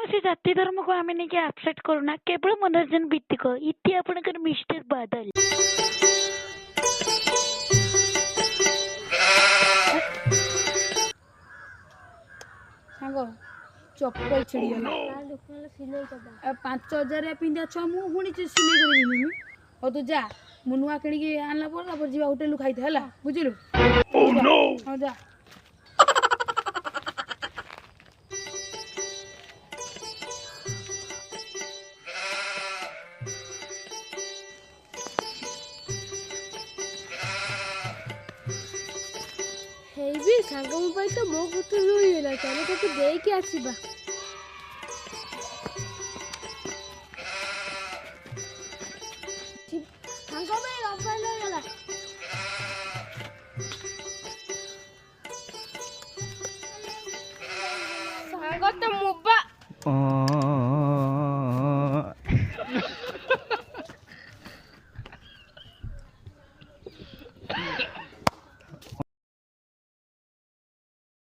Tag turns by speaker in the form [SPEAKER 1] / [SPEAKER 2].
[SPEAKER 1] କୌଣସି ଜାତି ଧର୍ମକୁ ଆମେ ନେଇକି ଆପସେଟ କରୁନା, କେବଳ ମନୋରଞ୍ଜନ ଭିତ୍ତିକ। ଇତି ଆପଣଙ୍କର ମିଷ୍ଟର ବାଦଲ।
[SPEAKER 2] ସାଙ୍ଗ ଚପଲ ଛିଡ଼ିଗଲା। 5,000 ପିନ୍ଧା ଛୁଆ ମୁଁ ପୁଣି ସିଲେଇ କରିବିନି। ହଉ ତୁ ଯା, ମୁଁ ନୂଆ କିଣିକି ଆଣିଲା ପରେ ତାପରେ ଯିବା ହୋଟେଲରୁ ଖାଇତେ ହେଲା, ବୁଝିଲୁ? ହଉ ଯା।
[SPEAKER 3] ହେଇବି ସାଙ୍ଗ ମୋବାଇଲ ତ ମୋ କତିରୁ ରହିଗଲା, ଚାଲ ତାକୁ ଦେଇକି ଆସିବା। ସାଙ୍ଗ ପାଇଁ ମୋବାଇଲ ରହିଗଲା। ସାଙ୍ଗ ତ ମୋବାଇଲ